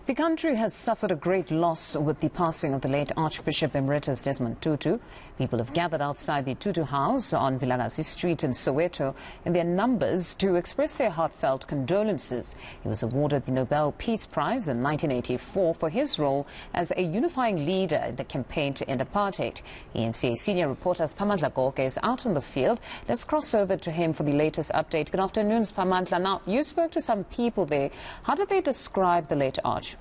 The country has suffered a great loss with the passing of the late Archbishop Emeritus Desmond Tutu. People have gathered outside the Tutu house on Vilakazi Street in Soweto in their numbers to express their heartfelt condolences. He was awarded the Nobel Peace Prize in 1984 for his role as a unifying leader in the campaign to end apartheid. eNCA senior reporter Siphamandla Goge is out in the field. Let's cross over to him for the latest update. Good afternoon, Siphamandla. Now, you spoke to some people there. How did they describe the late Arch?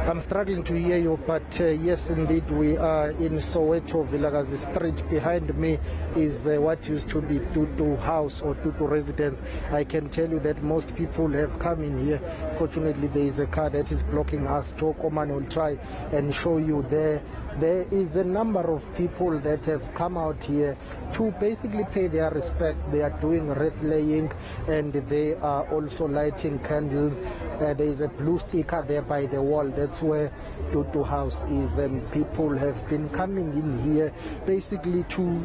I'm struggling to hear you, but yes, indeed, we are in Soweto, Vilakazi Street. Behind me is what used to be Tutu House or Tutu Residence. I can tell you that most people have come in here. Fortunately, there is a car that is blocking us. Oman will try and show you there. There is a number of people that have come out here to basically pay their respects. They are doing wreath laying and they are also lighting candles. There is a blue sticker there by the wall. That's where Tutu House is, and people have been coming in here basically to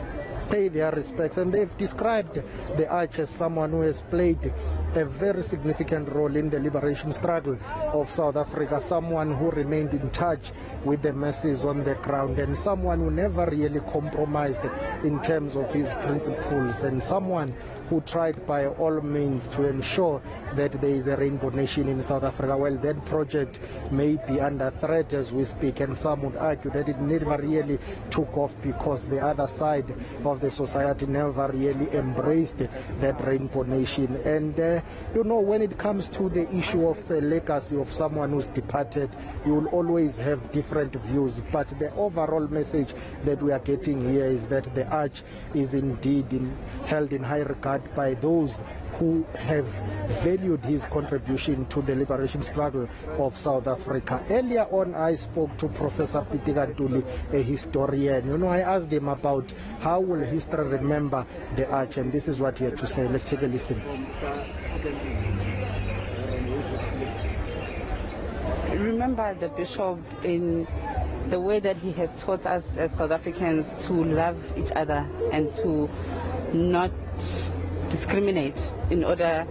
pay their respects, and they've described the Arch as someone who has played a very significant role in the liberation struggle of South Africa, someone who remained in touch with the masses on the ground, and someone who never really compromised in terms of his principles, and someone who tried by all means to ensure that there is a rainbow nation in South Africa. Well, that project may be under threat as we speak, and some would argue that it never really took off because the other side of the society never really embraced that rainbow nation. And you know, when it comes to the issue of the legacy of someone who's departed, you will always have different views, but the overall message that we are getting here is that the Arch is indeed held in high regard by those who have valued his contribution to the liberation struggle of South Africa. Earlier on, I spoke to Professor Pitikantuli, a historian. You know, I asked him about how will history remember the Arch, and this is what he had to say. Let's take a listen. Remember the bishop in the way that he has taught us as South Africans to love each other and to not discriminate in order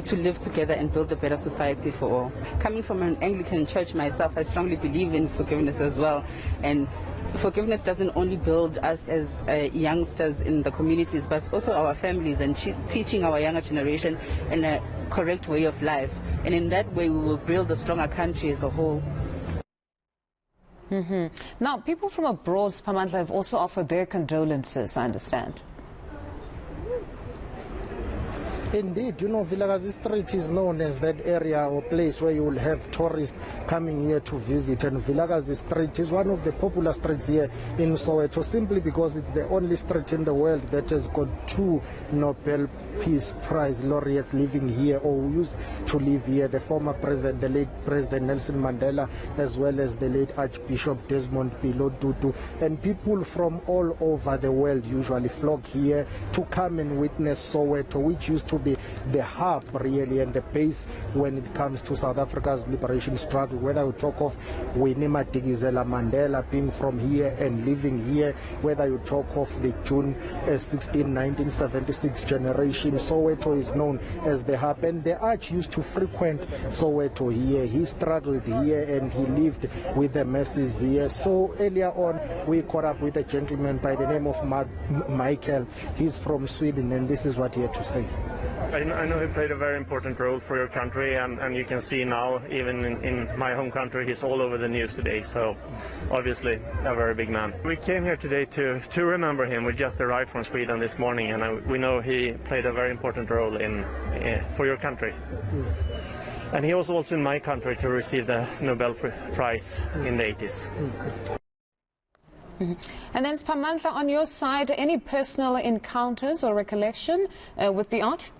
to live together and build a better society for all. Coming from an Anglican church myself, I strongly believe in forgiveness as well, and forgiveness doesn't only build us as youngsters in the communities, but also our families, and teaching our younger generation in a correct way of life, and in that way we will build a stronger country as a whole. Now, people from abroad, Siphamandla, have also offered their condolences, I understand. Indeed, you know, Vilakazi Street is known as that area or place where you will have tourists coming here to visit, and Vilakazi Street is one of the popular streets here in Soweto simply because it's the only street in the world that has got two Nobel Peace Prize laureates living here, or who used to live here, the former president, the late President Nelson Mandela, as well as the late Archbishop Desmond Tutu. And people from all over the world usually flock here to come and witness Soweto, which used to be the hub really and the base when it comes to South Africa's liberation struggle. Whether you talk of Winnie Madikizela Mandela being from here and living here, whether you talk of the June 16, 1976 generation, Soweto is known as the hub, and the Arch used to frequent Soweto here. He struggled here and he lived with the masses here. So earlier on, we caught up with a gentleman by the name of Michael. He's from Sweden, and this is what he had to say. I know he played a very important role for your country, and you can see now, even in my home country, he's all over the news today, so obviously a very big man. We came here today to remember him. We just arrived from Sweden this morning, and we know he played a very important role for your country. And he was also in my country to receive the Nobel Prize in the 80s. And then, Siphamandla, on your side, any personal encounters or recollection with the Arch?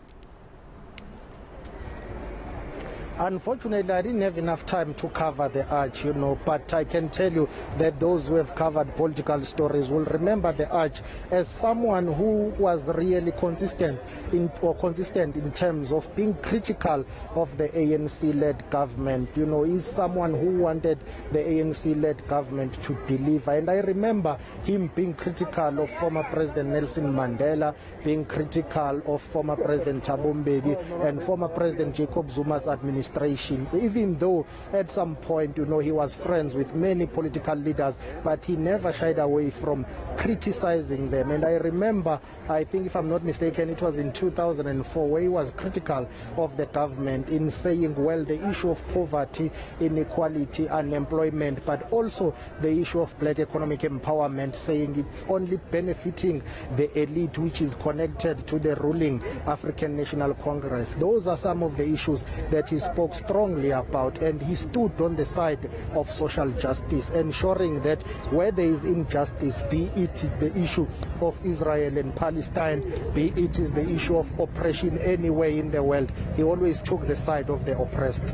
Unfortunately, I didn't have enough time to cover the Arch, but I can tell you that those who have covered political stories will remember the Arch as someone who was really consistent in terms of being critical of the ANC-led government. He's someone who wanted the ANC-led government to deliver. And I remember him being critical of former President Nelson Mandela, being critical of former President Thabo Mbeki and former President Jacob Zuma's administrations, even though at some point, he was friends with many political leaders, but he never shied away from criticizing them. And I remember, I think if I'm not mistaken, it was in 2004 where he was critical of the government in saying, well, the issue of poverty, inequality, unemployment, but also the issue of black economic empowerment, saying it's only benefiting the elite which is connected to the ruling African National Congress. Those are some of the issues that he spoke strongly about, and he stood on the side of social justice, ensuring that where there is injustice, be it is the issue of Israel and Palestine, be it is the issue of oppression anywhere in the world, he always took the side of the oppressed.